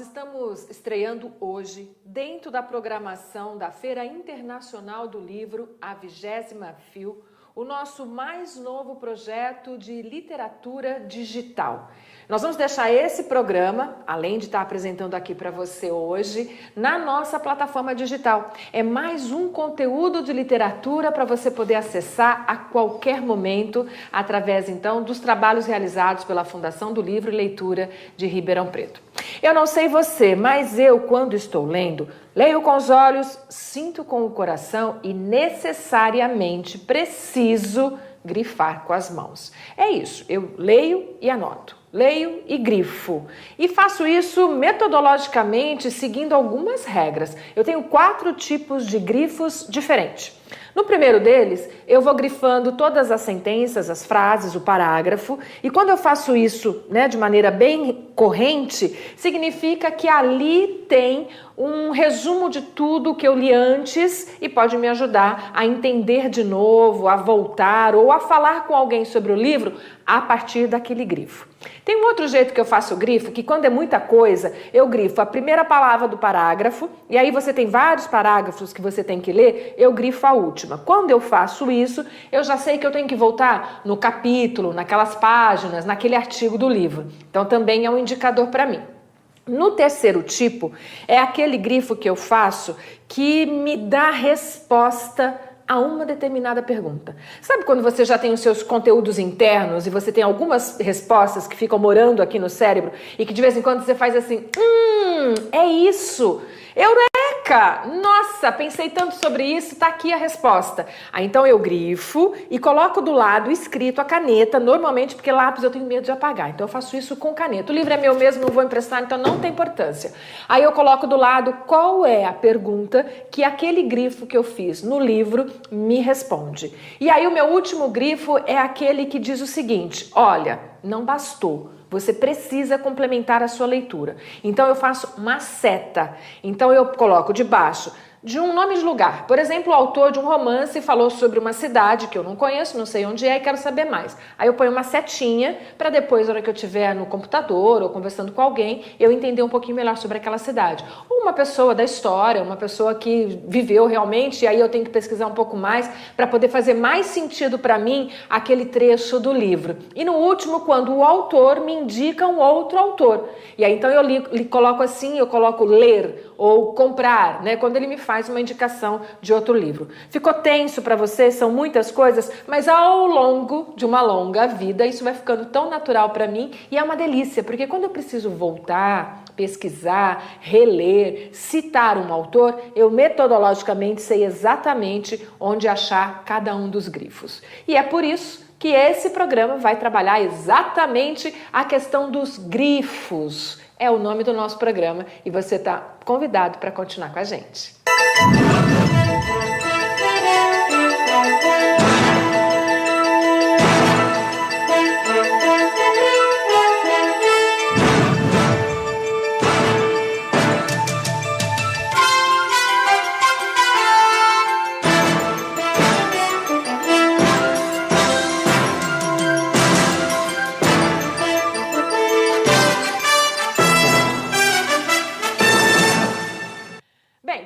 estamos estreando hoje, dentro da programação da Feira Internacional do Livro, a 20ª FIL, o nosso mais novo projeto de literatura digital. Nós vamos deixar esse programa, além de estar apresentando aqui para você hoje, na nossa plataforma digital. É mais um conteúdo de literatura para você poder acessar a qualquer momento, através então dos trabalhos realizados pela Fundação do Livro e Leitura de Ribeirão Preto. Eu não sei você, mas eu, quando estou lendo, leio com os olhos, sinto com o coração e necessariamente preciso grifar com as mãos. É isso, eu leio e anoto, leio e grifo. E faço isso metodologicamente, seguindo algumas regras. Eu tenho 4 tipos de grifos diferentes. No primeiro deles, eu vou grifando todas as sentenças, as frases, o parágrafo, e quando eu faço isso, de maneira bem corrente, significa que ali tem um resumo de tudo que eu li antes e pode me ajudar a entender de novo, a voltar ou a falar com alguém sobre o livro a partir daquele grifo. Tem um outro jeito que eu faço o grifo, que quando é muita coisa, eu grifo a primeira palavra do parágrafo, e aí você tem vários parágrafos que você tem que ler, eu grifo a última. Quando eu faço isso, eu já sei que eu tenho que voltar no capítulo, naquelas páginas, naquele artigo do livro. Então também é um indicador para mim. No terceiro tipo, é aquele grifo que eu faço que me dá resposta a uma determinada pergunta. Sabe quando você já tem os seus conteúdos internos e você tem algumas respostas que ficam morando aqui no cérebro e que de vez em quando você faz assim, é isso, eureka, nossa, pensei tanto sobre isso, tá aqui a resposta. Aí então eu grifo e coloco do lado escrito a caneta, normalmente porque lápis eu tenho medo de apagar, então eu faço isso com caneta. O livro é meu mesmo, não vou emprestar, então não tem importância. Aí eu coloco do lado qual é a pergunta que aquele grifo que eu fiz no livro me responde. E aí o meu último grifo é aquele que diz o seguinte, olha, não bastou. Você precisa complementar a sua leitura. Então eu faço uma seta. Então eu coloco debaixo de um nome de lugar. Por exemplo, o autor de um romance falou sobre uma cidade que eu não conheço, não sei onde é e quero saber mais. Aí eu ponho uma setinha para depois, na hora que eu estiver no computador ou conversando com alguém, eu entender um pouquinho melhor sobre aquela cidade. Ou uma pessoa da história, uma pessoa que viveu realmente, e aí eu tenho que pesquisar um pouco mais para poder fazer mais sentido para mim aquele trecho do livro. E no último, quando o autor me indica um outro autor. E aí então eu coloco assim, eu coloco ler ou comprar, quando ele me faz uma indicação de outro livro. Ficou tenso para você? São muitas coisas, mas ao longo de uma longa vida, isso vai ficando tão natural para mim e é uma delícia, porque quando eu preciso voltar, pesquisar, reler, citar um autor, eu metodologicamente sei exatamente onde achar cada um dos grifos. E é por isso que esse programa vai trabalhar exatamente a questão dos grifos. É o nome do nosso programa e você está convidado para continuar com a gente.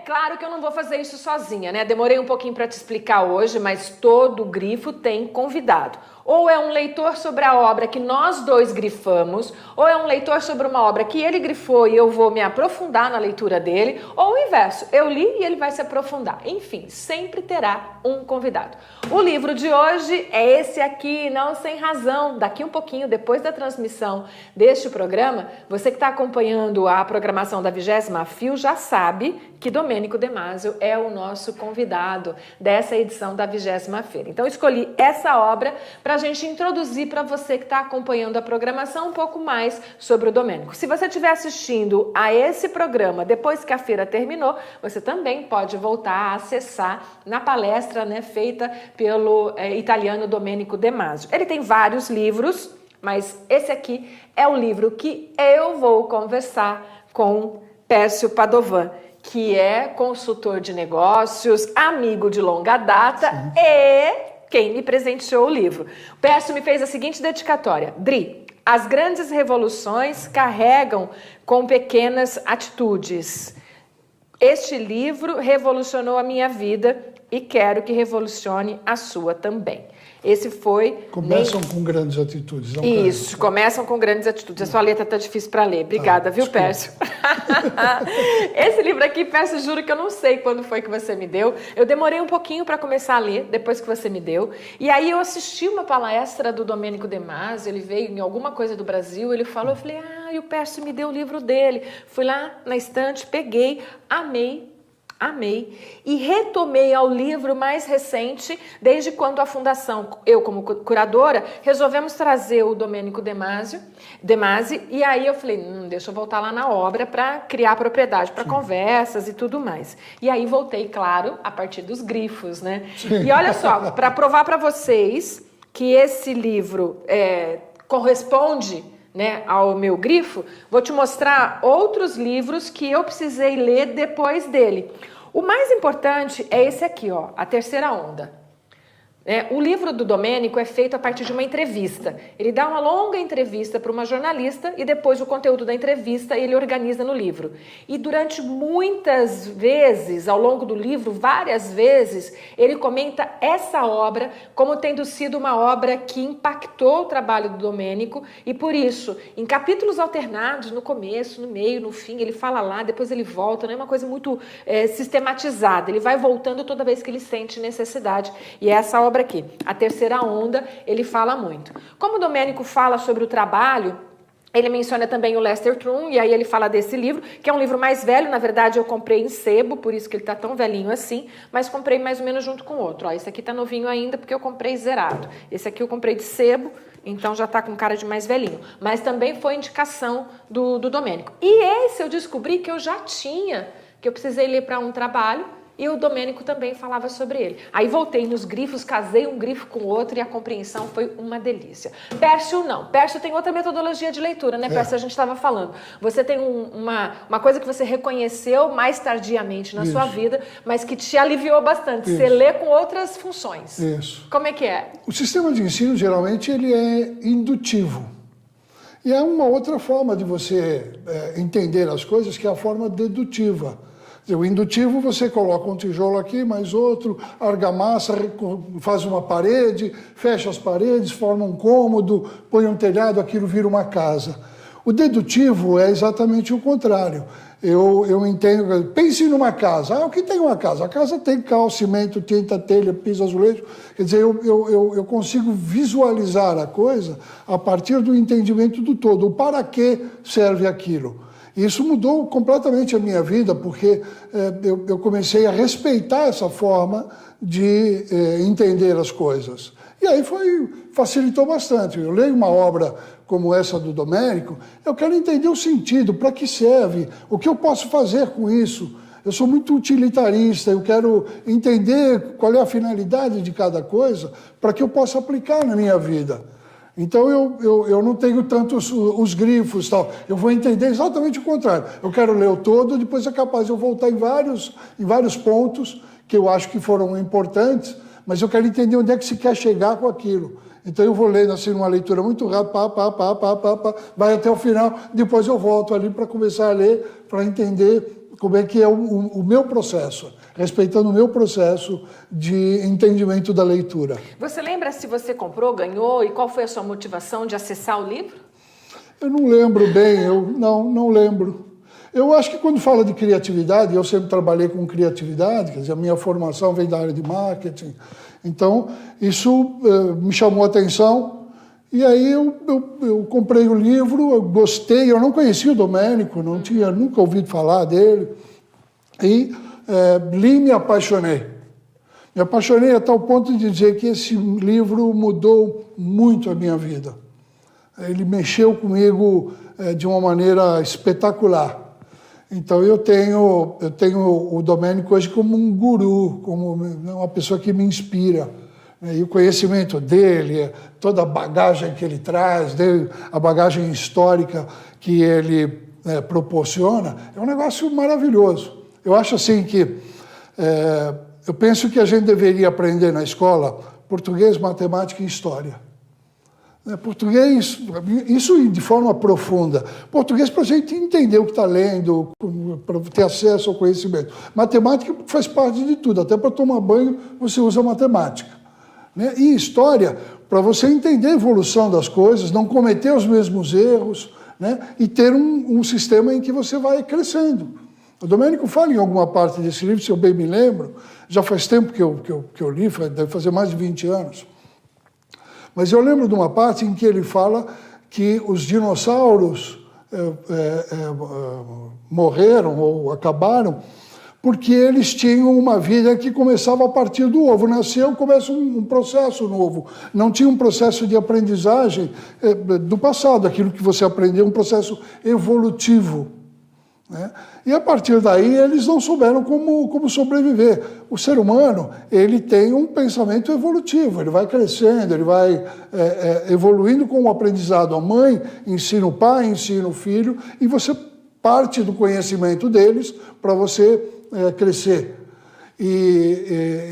Claro que eu não vou fazer isso sozinha, Demorei um pouquinho para te explicar hoje, mas todo grifo tem convidado. Ou é um leitor sobre a obra que nós dois grifamos, ou é um leitor sobre uma obra que ele grifou e eu vou me aprofundar na leitura dele, ou o inverso, eu li e ele vai se aprofundar. Enfim, sempre terá um convidado. O livro de hoje é esse aqui, Não Sem Razão. Daqui um pouquinho, depois da transmissão deste programa, você que está acompanhando a programação da 20ª FIL já sabe que Domênico de Másio é o nosso convidado dessa edição da 20ª Feira. Então, escolhi essa obra para a gente introduzir para você que está acompanhando a programação um pouco mais sobre o Domênico. Se você estiver assistindo a esse programa depois que a feira terminou, você também pode voltar a acessar na palestra feita pelo italiano Domênico de Másio. Ele tem vários livros, mas esse aqui é o livro que eu vou conversar com Pércio Padovan, que é consultor de negócios, amigo de longa data. Sim. E quem me presenteou o livro. O Pércio me fez a seguinte dedicatória: Dri, As grandes revoluções carregam com pequenas atitudes. Este livro revolucionou a minha vida e quero que revolucione a sua também. Esse foi... Começam com grandes atitudes. Não Isso, começam com grandes atitudes. A sua letra tá difícil para ler. Obrigada, viu, desculpa. Pércio? Esse livro aqui, Pércio, juro que eu não sei quando foi que você me deu. Eu demorei um pouquinho para começar a ler, depois que você me deu. E aí eu assisti uma palestra do Domênico De Masi, ele veio em alguma coisa do Brasil, ele falou, eu falei, e o Pércio me deu o livro dele. Fui lá na estante, peguei, amei e retomei ao livro mais recente, desde quando a Fundação, eu como curadora, resolvemos trazer o Domênico De Masi, e aí eu falei, deixa eu voltar lá na obra para criar propriedade para conversas e tudo mais. E aí voltei, claro, a partir dos grifos, né? Sim. E olha só, para provar para vocês que esse livro corresponde, né, ao meu grifo, vou te mostrar outros livros que eu precisei ler depois dele. O mais importante é esse aqui, ó, A Terceira Onda. O livro do Domênico é feito a partir de uma entrevista. Ele dá uma longa entrevista para uma jornalista e depois o conteúdo da entrevista ele organiza no livro. E durante muitas vezes, ao longo do livro, várias vezes, ele comenta essa obra como tendo sido uma obra que impactou o trabalho do Domênico e por isso, em capítulos alternados, no começo, no meio, no fim, ele fala lá, depois ele volta, não é uma coisa muito sistematizada. Ele vai voltando toda vez que ele sente necessidade. E essa obra aqui, A Terceira Onda, ele fala muito. Como o Domênico fala sobre o trabalho, ele menciona também o Lester Trum, e aí ele fala desse livro, que é um livro mais velho, na verdade eu comprei em sebo, por isso que ele está tão velhinho assim, mas comprei mais ou menos junto com o outro. Ó, esse aqui está novinho ainda porque eu comprei zerado. Esse aqui eu comprei de sebo, então já está com cara de mais velhinho. Mas também foi indicação do Domênico. E esse eu descobri que eu já tinha, que eu precisei ler para um trabalho, e o Domênico também falava sobre ele. Aí voltei nos grifos, casei um grifo com o outro e a compreensão foi uma delícia. Pércio não. Pércio tem outra metodologia de leitura, né, Pércio? A gente estava falando. Você tem uma coisa que você reconheceu mais tardiamente na sua vida, mas que te aliviou bastante. Você lê com outras funções. Isso. Como é que é? O sistema de ensino, geralmente, ele é indutivo. E há uma outra forma de você entender as coisas, que é a forma dedutiva. O indutivo, você coloca um tijolo aqui, mais outro, argamassa, faz uma parede, fecha as paredes, forma um cômodo, põe um telhado, aquilo vira uma casa. O dedutivo é exatamente o contrário. Eu entendo, pense numa casa. O que tem uma casa? A casa tem cal, cimento, tinta, telha, piso, azulejo. Quer dizer, eu consigo visualizar a coisa a partir do entendimento do todo. O para que serve aquilo? Isso mudou completamente a minha vida, porque eu comecei a respeitar essa forma de entender as coisas. E aí facilitou bastante. Eu leio uma obra como essa do Domênico, eu quero entender o sentido, para que serve, o que eu posso fazer com isso. Eu sou muito utilitarista, eu quero entender qual é a finalidade de cada coisa para que eu possa aplicar na minha vida. Então eu não tenho tanto os grifos e tal. Eu vou entender exatamente o contrário. Eu quero ler o todo, depois é capaz de eu voltar em vários pontos que eu acho que foram importantes, mas eu quero entender onde é que se quer chegar com aquilo. Então eu vou ler assim numa leitura muito rápida, vai até o final, depois eu volto ali para começar a ler, para entender como é que é o meu processo, respeitando o meu processo de entendimento da leitura. Você lembra se você comprou, ganhou e qual foi a sua motivação de acessar o livro? Eu não lembro bem, não lembro. Eu acho que quando fala de criatividade, eu sempre trabalhei com criatividade, quer dizer, a minha formação vem da área de marketing, então isso me chamou a atenção. E aí eu comprei o livro, eu gostei, eu não conhecia o Domênico, não tinha nunca ouvido falar dele, e li e me apaixonei. Me apaixonei a tal ponto de dizer que esse livro mudou muito a minha vida. Ele mexeu comigo de uma maneira espetacular. Então eu tenho o Domênico hoje como um guru, como uma pessoa que me inspira. E o conhecimento dele, toda a bagagem que ele traz, a bagagem histórica que ele proporciona, é um negócio maravilhoso. Eu acho assim que, eu penso que a gente deveria aprender na escola português, matemática e história. Português, isso de forma profunda. Português para a gente entender o que está lendo, para ter acesso ao conhecimento. Matemática faz parte de tudo, até para tomar banho você usa matemática. Né? E história, para você entender a evolução das coisas, não cometer os mesmos erros, né? E ter um sistema em que você vai crescendo. O Domênico fala em alguma parte desse livro, se eu bem me lembro, já faz tempo que eu li, deve fazer mais de 20 anos, mas eu lembro de uma parte em que ele fala que os dinossauros morreram ou acabaram porque eles tinham uma vida que começava a partir do ovo. Nasceu, começa um processo novo. Não tinha um processo de aprendizagem do passado, aquilo que você aprendeu, um processo evolutivo. Né? E a partir daí eles não souberam como sobreviver. O ser humano, ele tem um pensamento evolutivo, ele vai crescendo, ele vai evoluindo com o aprendizado. A mãe ensina o pai, ensina o filho, e você parte do conhecimento deles para você crescer.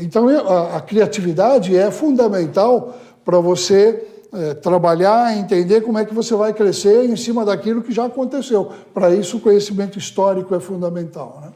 Então a criatividade é fundamental para você trabalhar, entender como é que você vai crescer em cima daquilo que já aconteceu. Para isso, o conhecimento histórico é fundamental. Né?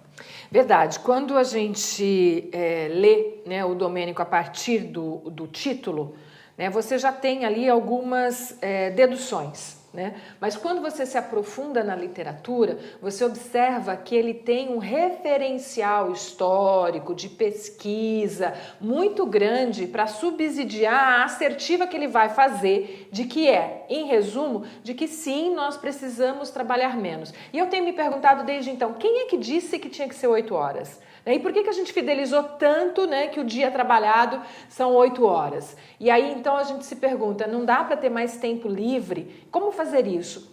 Verdade. Quando a gente lê, né, o Domênico a partir do título, né, você já tem ali algumas deduções. Né? Mas quando você se aprofunda na literatura, você observa que ele tem um referencial histórico, de pesquisa, muito grande para subsidiar a assertiva que ele vai fazer, de que em resumo, de que sim, nós precisamos trabalhar menos. E eu tenho me perguntado desde então, quem é que disse que tinha que ser 8 horas? E por que a gente fidelizou tanto, né, que o dia trabalhado são 8 horas? E aí, então, a gente se pergunta, não dá para ter mais tempo livre? Como fazer isso?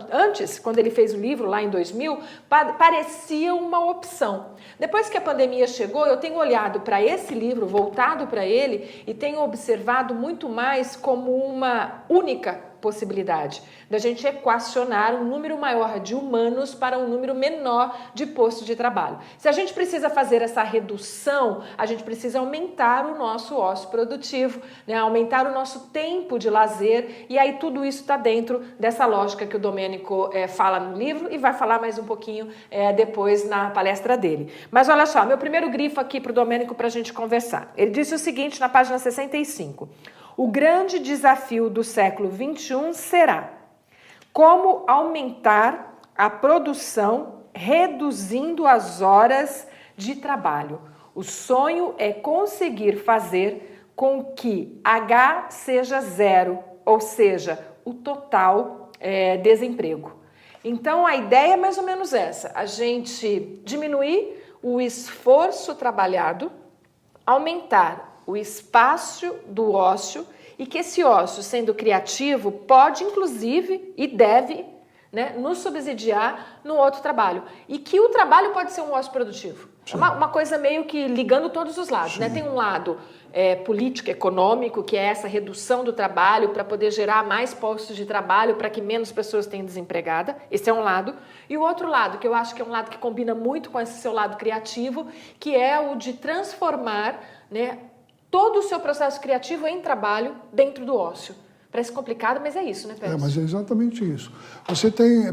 Antes, quando ele fez o livro, lá em 2000, parecia uma opção. Depois que a pandemia chegou, eu tenho olhado para esse livro, voltado para ele, e tenho observado muito mais como uma única possibilidade da gente equacionar um número maior de humanos para um número menor de postos de trabalho. Se a gente precisa fazer essa redução, a gente precisa aumentar o nosso ócio produtivo, né? Aumentar o nosso tempo de lazer, e aí tudo isso está dentro dessa lógica que o Domênico fala no livro e vai falar mais um pouquinho depois na palestra dele. Mas olha só, meu primeiro grifo aqui para o Domênico para a gente conversar. Ele disse o seguinte na página 65. O grande desafio do século XXI será como aumentar a produção reduzindo as horas de trabalho. O sonho é conseguir fazer com que H seja 0, ou seja, o total desemprego. Então, a ideia é mais ou menos essa, a gente diminuir o esforço trabalhado, aumentar o espaço do ócio, e que esse ócio, sendo criativo, pode inclusive e deve, né, nos subsidiar no outro trabalho. E que o trabalho pode ser um ócio produtivo. É uma coisa meio que ligando todos os lados. Né? Tem um lado político, econômico, que é essa redução do trabalho para poder gerar mais postos de trabalho para que menos pessoas tenham desempregada. Esse é um lado. E o outro lado, que eu acho que é um lado que combina muito com esse seu lado criativo, que é o de transformar, né, todo o seu processo criativo em trabalho dentro do ócio. Parece complicado, mas é isso, né, Pérez? Mas é exatamente isso. Você tem...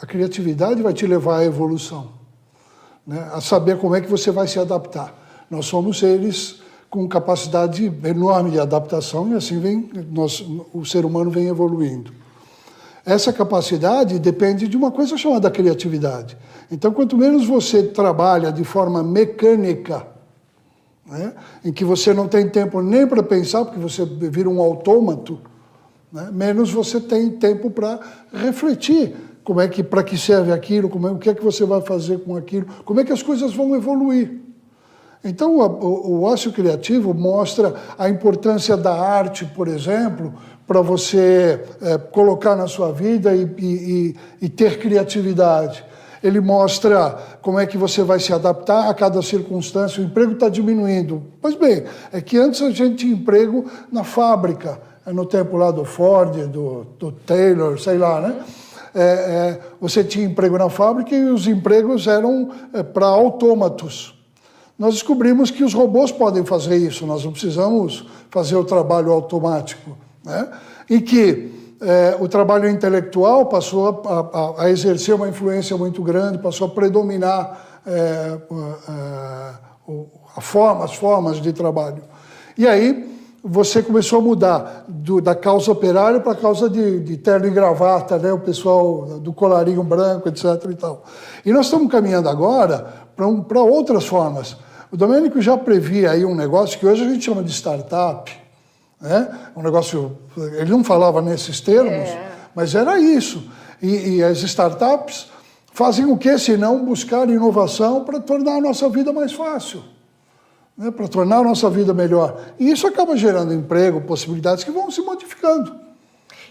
a criatividade vai te levar à evolução, né? A saber como é que você vai se adaptar. Nós somos seres com capacidade enorme de adaptação e assim o ser humano vem evoluindo. Essa capacidade depende de uma coisa chamada criatividade. Então, quanto menos você trabalha de forma mecânica, né, em que você não tem tempo nem para pensar, porque você vira um autômato, né, menos você tem tempo para refletir para que serve aquilo, o que é que você vai fazer com aquilo, como é que as coisas vão evoluir. Então, o ócio criativo mostra a importância da arte, por exemplo, para você colocar na sua vida e ter criatividade. Ele mostra como é que você vai se adaptar a cada circunstância. O emprego está diminuindo. Pois bem, é que antes a gente tinha emprego na fábrica, no tempo lá do Ford, do Taylor, sei lá, né? Você tinha emprego na fábrica e os empregos eram para autômatos. Nós descobrimos que os robôs podem fazer isso, nós não precisamos fazer o trabalho automático. né? E que o trabalho intelectual passou a exercer uma influência muito grande, passou a predominar as formas de trabalho. E aí você começou a mudar da causa operária para a causa de terno e gravata, né? O pessoal do colarinho branco, etc. E tal. E nós estamos caminhando agora para outras formas. O Domênico já previa aí um negócio que hoje a gente chama de startup, né? Um negócio, ele não falava nesses termos, mas era isso. E as startups fazem o quê? Se não buscar inovação para tornar a nossa vida mais fácil, né? Para tornar a nossa vida melhor. E isso acaba gerando emprego, possibilidades que vão se modificando.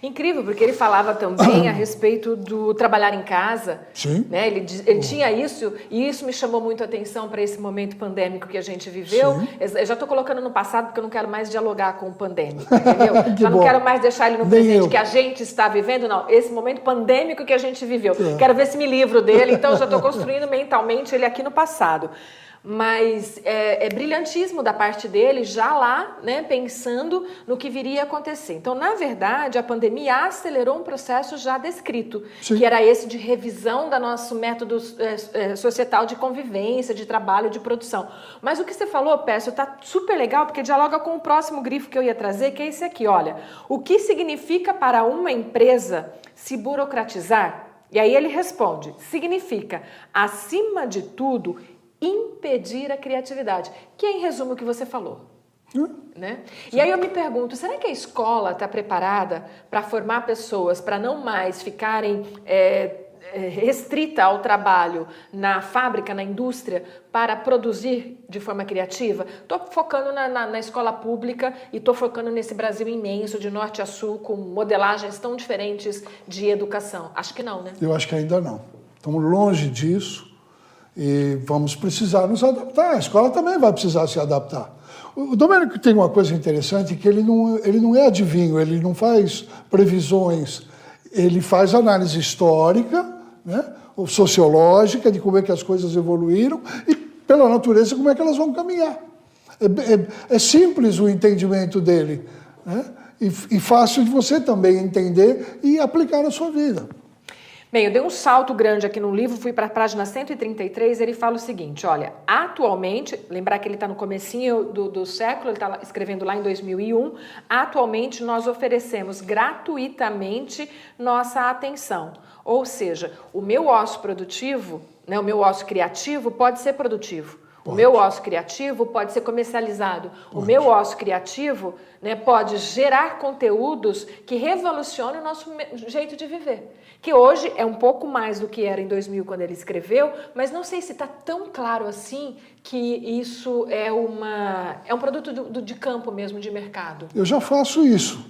Incrível, porque ele falava também a respeito do trabalhar em casa. Sim. Né? Ele tinha isso, e isso me chamou muito a atenção para esse momento pandêmico que a gente viveu. Sim. Eu já estou colocando no passado porque eu não quero mais dialogar com o pandêmico, entendeu? Já não bom. quero mais deixar ele no Nem presente eu. que a gente está vivendo, não. Esse momento pandêmico que a gente viveu. Quero ver se me livro dele, então eu já estou construindo mentalmente ele aqui no passado. Mas é brilhantismo da parte dele, já lá, né, pensando no que viria a acontecer. Então, na verdade, a pandemia acelerou um processo já descrito, Sim. que era esse de revisão do nosso método societal de convivência, de trabalho, de produção. Mas o que você falou, Pércio, está super legal, porque dialoga com o próximo grifo que eu ia trazer, que é esse aqui, olha. O que significa para uma empresa se burocratizar? E aí ele responde, significa, acima de tudo, impedir a criatividade, que é em resumo o que você falou. Né? E aí eu me pergunto, será que a escola está preparada para formar pessoas, para não mais ficarem restrita ao trabalho na fábrica, na indústria, para produzir de forma criativa? Estou focando na escola pública e estou focando nesse Brasil imenso, de norte a sul, com modelagens tão diferentes de educação. Acho que não, né? Eu acho que ainda não. Estamos longe disso. E vamos precisar nos adaptar. A escola também vai precisar se adaptar. O Domênico tem uma coisa interessante, que ele não é adivinho, ele não faz previsões, ele faz análise histórica, né, ou sociológica, de como é que as coisas evoluíram e, pela natureza, como é que elas vão caminhar. É simples o entendimento dele, né, e fácil de você também entender e aplicar na sua vida. Bem, eu dei um salto grande aqui no livro, fui para a página 133, ele fala o seguinte, olha, atualmente, lembrar que ele está no comecinho do século, ele está escrevendo lá em 2001, atualmente nós oferecemos gratuitamente nossa atenção, ou seja, o meu ócio produtivo, né, o meu ócio criativo pode ser produtivo. O meu ócio criativo pode ser comercializado. O meu ócio criativo, né, pode gerar conteúdos que revolucionem o nosso jeito de viver. Que hoje é um pouco mais do que era em 2000 quando ele escreveu, mas não sei se está tão claro assim que isso é um produto de campo mesmo, de mercado. Eu já faço isso,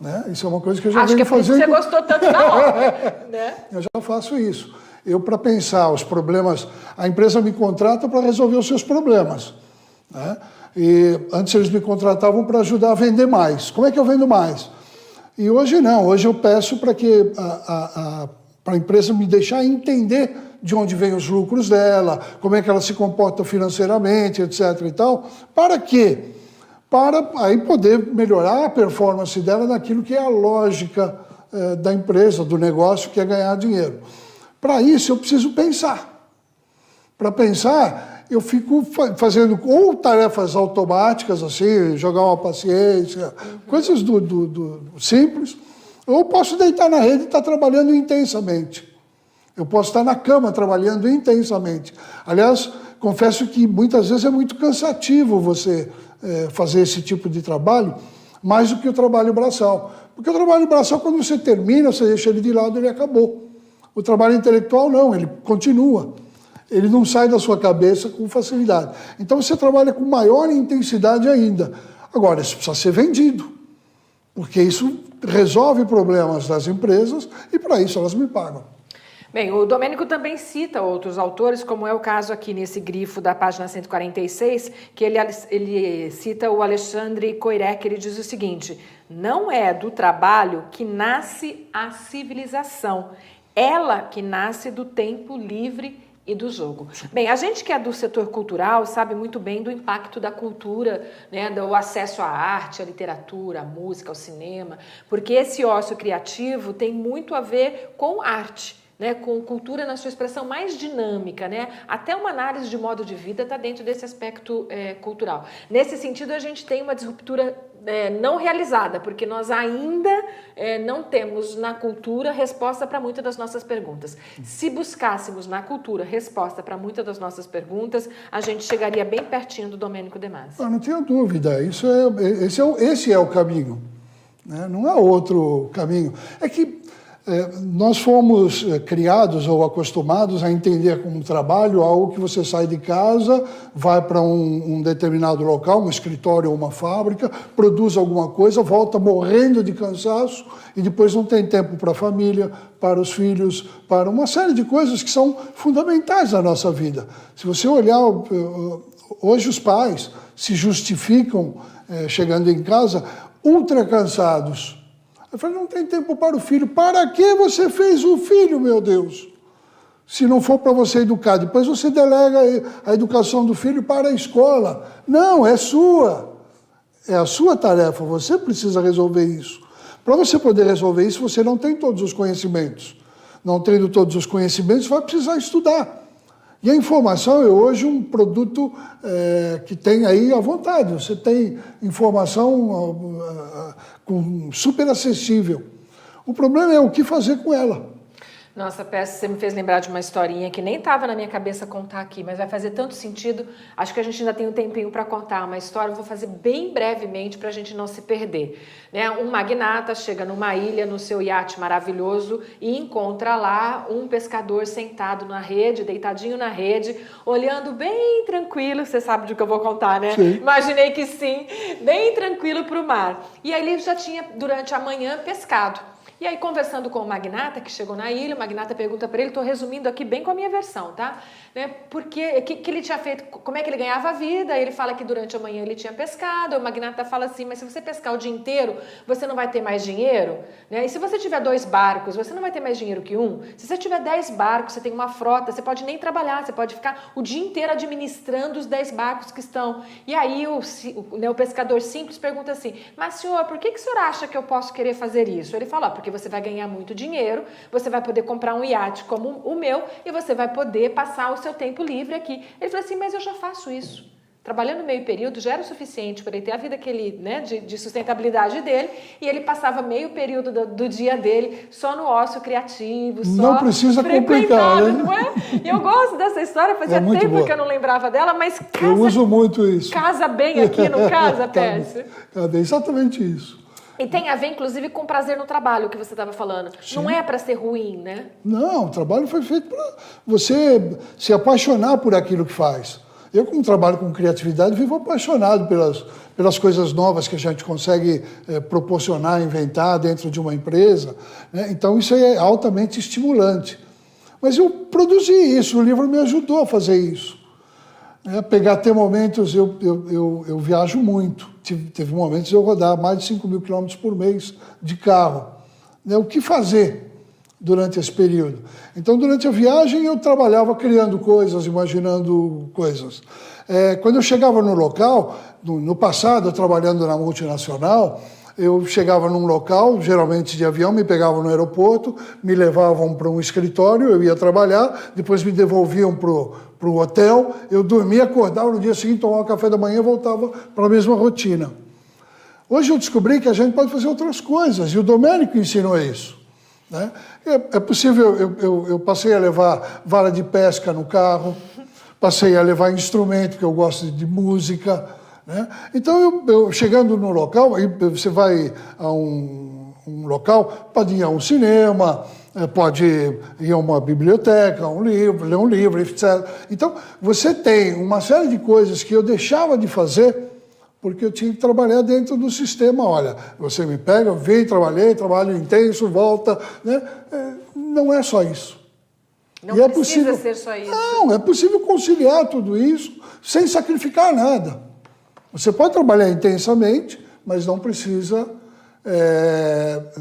né? Isso é uma coisa que eu já venho fazendo. Acho que é por isso que você gostou tanto da obra, né? Eu já faço isso. Eu, para pensar os problemas, a empresa me contrata para resolver os seus problemas, né? E antes eles me contratavam para ajudar a vender mais. Como é que eu vendo mais? E hoje não, hoje eu peço para que para a empresa me deixar entender de onde vêm os lucros dela, como é que ela se comporta financeiramente, etc. e tal. Para quê? Para aí poder melhorar a performance dela naquilo que é a lógica da empresa, do negócio, que é ganhar dinheiro. Para isso, eu preciso pensar. Para pensar, eu fico fazendo ou tarefas automáticas, assim, jogar uma paciência, coisas do simples, ou posso deitar na rede e estar trabalhando intensamente. Eu posso estar na cama trabalhando intensamente. Aliás, confesso que muitas vezes é muito cansativo você fazer esse tipo de trabalho, mais do que o trabalho braçal. Porque o trabalho braçal, quando você termina, você deixa ele de lado, ele acabou. O trabalho intelectual não, ele continua. Ele não sai da sua cabeça com facilidade. Então você trabalha com maior intensidade ainda. Agora, isso precisa ser vendido, porque isso resolve problemas das empresas e para isso elas me pagam. Bem, o Domênico também cita outros autores, como é o caso aqui nesse grifo da página 146, que ele cita o Alexandre Koyrek, ele diz o seguinte: não é do trabalho que nasce a civilização, ela que nasce do tempo livre E do jogo. Bem, a gente que é do setor cultural sabe muito bem do impacto da cultura, né, do acesso à arte, à literatura, à música, ao cinema, porque esse ócio criativo tem muito a ver com arte, né, com cultura na sua expressão mais dinâmica, né? Até uma análise de modo de vida está dentro desse aspecto cultural. Nesse sentido, a gente tem uma disruptura não realizada, porque nós ainda não temos na cultura resposta para muitas das nossas perguntas. Se buscássemos na cultura resposta para muitas das nossas perguntas, a gente chegaria bem pertinho do Domênico De Masi. Não tenho dúvida, esse é o caminho, né? Não há outro caminho. É que nós fomos criados ou acostumados a entender como trabalho algo que você sai de casa, vai para um determinado local, um escritório ou uma fábrica, produz alguma coisa, volta morrendo de cansaço e depois não tem tempo para a família, para os filhos, para uma série de coisas que são fundamentais na nossa vida. Se você olhar, hoje os pais se justificam chegando em casa ultra cansados. Eu falei, não tem tempo para o filho. Para que você fez o filho, meu Deus? Se não for para você educar. Depois você delega a educação do filho para a escola. Não, é sua. É a sua tarefa, você precisa resolver isso. Para você poder resolver isso, você não tem todos os conhecimentos. Não tendo todos os conhecimentos, vai precisar estudar. E a informação é hoje um produto que tem aí à vontade. Você tem informação super acessível. O problema é o que fazer com ela. Nossa, Pécio, você me fez lembrar de uma historinha que nem estava na minha cabeça contar aqui, mas vai fazer tanto sentido. Acho que a gente ainda tem um tempinho para contar uma história, eu vou fazer bem brevemente para a gente não se perder. Né? Um magnata chega numa ilha no seu iate maravilhoso e encontra lá um pescador sentado na rede, deitadinho na rede, olhando bem tranquilo, você sabe do que eu vou contar, né? Sim. Imaginei que sim, bem tranquilo para o mar. E aí ele já tinha, durante a manhã, pescado. E aí, conversando com o magnata, que chegou na ilha, o magnata pergunta para ele, estou resumindo aqui bem com a minha versão, tá? Né? Porque, que ele tinha feito, como é que ele ganhava a vida? Ele fala que durante a manhã ele tinha pescado, o magnata fala assim, mas se você pescar o dia inteiro, você não vai ter mais dinheiro? Né? E se você tiver 2 barcos, você não vai ter mais dinheiro que um? Se você tiver 10 barcos, você tem uma frota, você pode nem trabalhar, você pode ficar o dia inteiro administrando os 10 barcos que estão. E aí o pescador simples pergunta assim, mas senhor, por que o senhor acha que eu posso querer fazer isso? Ele fala, porque você vai ganhar muito dinheiro, você vai poder comprar um iate como o meu e você vai poder passar o seu tempo livre aqui. Ele falou assim, mas eu já faço isso. Trabalhando meio período já era o suficiente para ele ter a vida que ele, né, de sustentabilidade dele, e ele passava meio período do dia dele só no ócio criativo, só não precisa complicar, né? Não é? E eu gosto dessa história, fazia tempo boa. Que eu não lembrava dela, mas casa, eu uso muito isso. Casa bem aqui, não casa, Pécio? É exatamente isso. E tem a ver, inclusive, com prazer no trabalho, que você estava falando. Sim. Não é para ser ruim, né? Não, o trabalho foi feito para você se apaixonar por aquilo que faz. Eu, como trabalho com criatividade, vivo apaixonado pelas coisas novas que a gente consegue proporcionar, inventar dentro de uma empresa. Né? Então, isso é altamente estimulante. Mas eu produzi isso, o livro me ajudou a fazer isso. Pegar até momentos, eu viajo muito. Teve momentos de eu rodar mais de 5 mil quilômetros por mês de carro. O que fazer durante esse período? Então, durante a viagem, eu trabalhava criando coisas, imaginando coisas. Quando eu chegava no local, no passado, trabalhando na multinacional, eu chegava num local, geralmente de avião, me pegavam no aeroporto, me levavam para um escritório, eu ia trabalhar, depois me devolviam para o hotel, eu dormia, acordava no dia seguinte, tomava café da manhã e voltava para a mesma rotina. Hoje eu descobri que a gente pode fazer outras coisas, e o Domênico ensinou isso. Né? É possível, eu passei a levar vara de pesca no carro, passei a levar instrumento, que eu gosto de música. Né? Então, eu chegando no local, aí você vai a um local, pode ir a um cinema, pode ir a uma biblioteca, ler um livro, etc. Então, você tem uma série de coisas que eu deixava de fazer porque eu tinha que trabalhar dentro do sistema. Olha, você me pega, vem, trabalho intenso, volta. Né? Não é só isso. Não precisa possível, ser só isso. Não, é possível conciliar tudo isso sem sacrificar nada. Você pode trabalhar intensamente, mas não precisa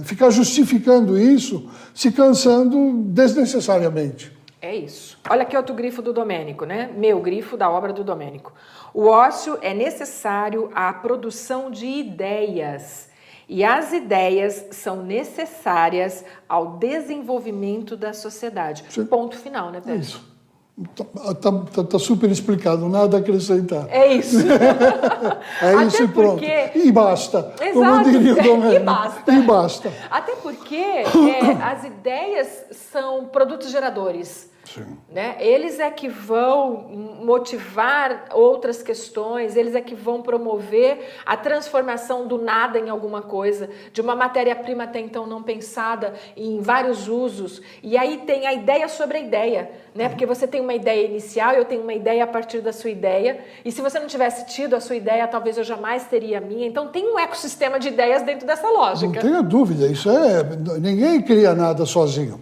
ficar justificando isso, se cansando desnecessariamente. É isso. Olha aqui outro grifo do Domênico, né? Meu grifo da obra do Domênico. O ócio é necessário à produção de ideias. E as ideias são necessárias ao desenvolvimento da sociedade. Sim. Ponto final, né, Pedro? É isso. Tá super explicado, nada a acrescentar. É isso. É isso e pronto. E basta. Exato. Como diria o Domênico. E basta. E basta. Até porque as ideias são produtos geradores. Sim. Né? Eles é que vão motivar outras questões, eles é que vão promover a transformação do nada em alguma coisa, de uma matéria-prima até então não pensada em vários usos. E aí tem a ideia sobre a ideia, né? Porque você tem uma ideia inicial, eu tenho uma ideia a partir da sua ideia, e se você não tivesse tido a sua ideia, talvez eu jamais teria a minha. Então tem um ecossistema de ideias dentro dessa lógica. Não tenha dúvida, ninguém cria nada sozinho.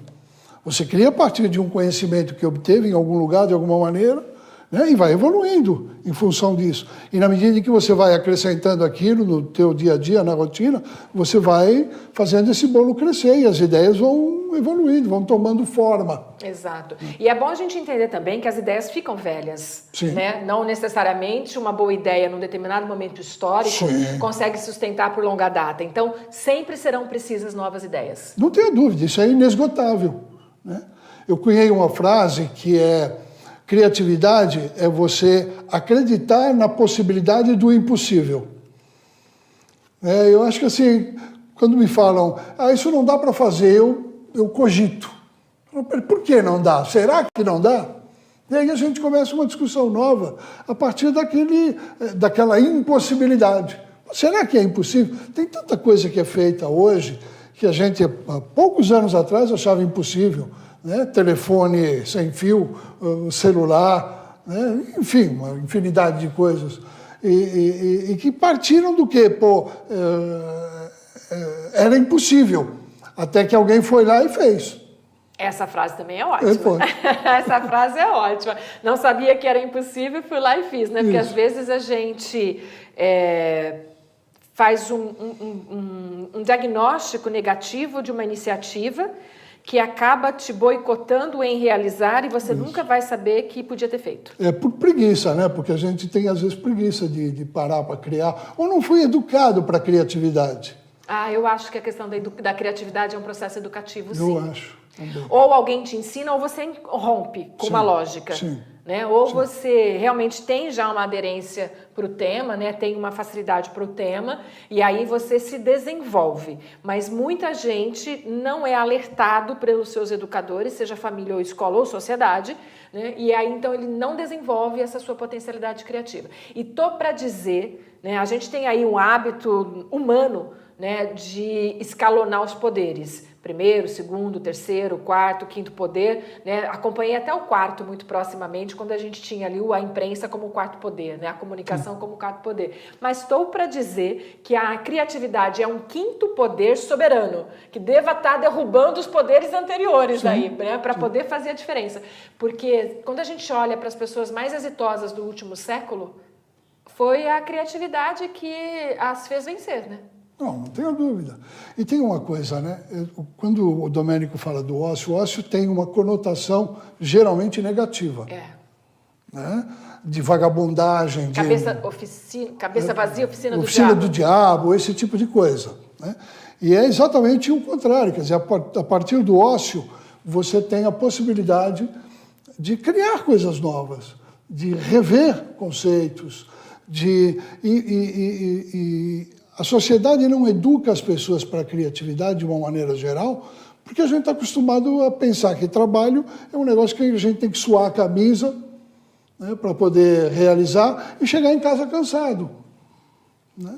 Você cria a partir de um conhecimento que obteve em algum lugar, de alguma maneira, né, e vai evoluindo em função disso. E na medida em que você vai acrescentando aquilo no teu dia a dia, na rotina, você vai fazendo esse bolo crescer e as ideias vão evoluindo, vão tomando forma. Exato. E é bom a gente entender também que as ideias ficam velhas. Sim. Né? Não necessariamente uma boa ideia num determinado momento histórico Sim. consegue sustentar por longa data. Então, sempre serão precisas novas ideias. Não tenha dúvida, isso é inesgotável. Né? Eu cunhei uma frase que é: criatividade é você acreditar na possibilidade do impossível. Eu acho que assim, quando me falam, isso não dá para fazer, eu cogito. Por que não dá? Será que não dá? E aí a gente começa uma discussão nova a partir daquela impossibilidade. Será que é impossível? Tem tanta coisa que é feita hoje que a gente, há poucos anos atrás, achava impossível, né? Telefone sem fio, celular, né? Enfim, uma infinidade de coisas. E que partiram do quê? Era impossível, até que alguém foi lá e fez. Essa frase também é ótima. Essa frase é ótima. Não sabia que era impossível, fui lá e fiz, né? Porque às vezes a gente faz um diagnóstico negativo de uma iniciativa que acaba te boicotando em realizar e você nunca vai saber que podia ter feito. É por preguiça, né? Porque a gente tem, às vezes, preguiça de parar para criar, ou não foi educado para a criatividade. Eu acho que a questão da criatividade é um processo educativo, sim. Eu acho. Também. Ou alguém te ensina ou você rompe com uma lógica. Sim. Né? Ou você realmente tem já uma aderência para o tema, né? Tem uma facilidade para o tema, e aí você se desenvolve. Mas muita gente não é alertado pelos seus educadores, seja família ou escola ou sociedade, né? E aí então ele não desenvolve essa sua potencialidade criativa. E tô para dizer, né? A gente tem aí um hábito humano, né, de escalonar os poderes. Primeiro, segundo, terceiro, quarto, quinto poder, né? Acompanhei até o quarto muito proximamente, quando a gente tinha ali a imprensa como o quarto poder, né? A comunicação como o quarto poder. Mas estou para dizer que a criatividade é um quinto poder soberano, que deva estar derrubando os poderes anteriores aí, né? Para poder fazer a diferença. Porque quando a gente olha para as pessoas mais exitosas do último século, foi a criatividade que as fez vencer, né? Não tenho dúvida. E tem uma coisa, né? Quando o Domênico fala do ócio, o ócio tem uma conotação geralmente negativa. Né? De vagabundagem, cabeça vazia, oficina do diabo, esse tipo de coisa. Né? E é exatamente o contrário. Quer dizer, a partir do ócio, você tem a possibilidade de criar coisas novas, de rever conceitos, a sociedade não educa as pessoas para a criatividade de uma maneira geral, porque a gente está acostumado a pensar que trabalho é um negócio que a gente tem que suar a camisa, né, para poder realizar e chegar em casa cansado. Né?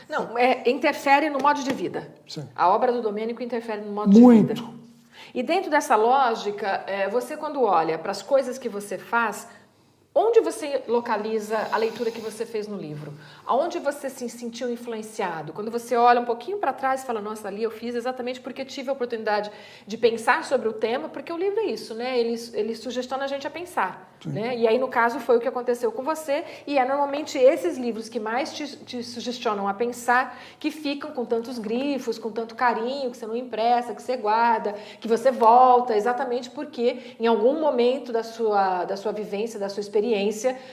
Não, interfere no modo de vida. Sim. A obra do Domênico interfere no modo de vida. Muito. E dentro dessa lógica, você quando olha para as coisas que você faz, Onde você localiza a leitura que você fez no livro? Aonde você se sentiu influenciado? Quando você olha um pouquinho para trás e fala, nossa, ali eu fiz exatamente porque tive a oportunidade de pensar sobre o tema, porque o livro é isso, né? Ele sugestiona a gente a pensar, né? E aí, no caso, foi o que aconteceu com você, e é normalmente esses livros que mais te sugestionam a pensar, que ficam com tantos grifos, com tanto carinho, que você não empresta, que você guarda, que você volta, exatamente porque em algum momento da sua vivência, da sua experiência,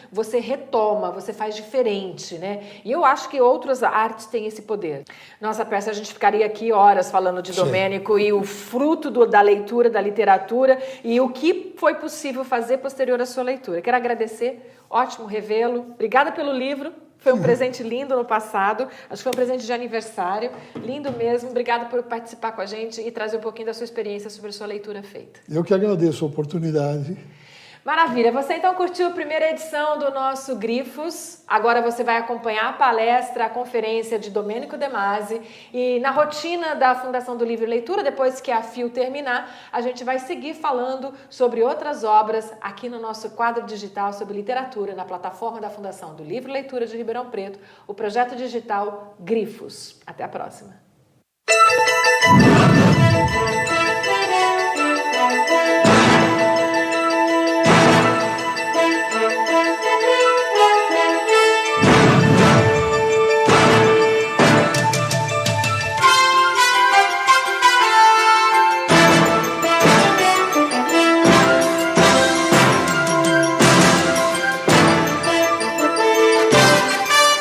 você retoma, você faz diferente, né? E eu acho que outras artes têm esse poder. Nossa, peça, a gente ficaria aqui horas falando de Domênico e o fruto da leitura, da literatura e o que foi possível fazer posterior à sua leitura. Quero agradecer, ótimo revê-lo. Obrigada pelo livro. Foi um presente lindo no passado, acho que foi um presente de aniversário, lindo mesmo. Obrigada por participar com a gente e trazer um pouquinho da sua experiência sobre a sua leitura feita. Eu que agradeço a oportunidade. Maravilha, você então curtiu a primeira edição do nosso Grifos, agora você vai acompanhar a palestra, a conferência de Domênico De Masi e na rotina da Fundação do Livro e Leitura, depois que a FIL terminar, a gente vai seguir falando sobre outras obras aqui no nosso quadro digital sobre literatura na plataforma da Fundação do Livro e Leitura de Ribeirão Preto, o projeto digital Grifos. Até a próxima!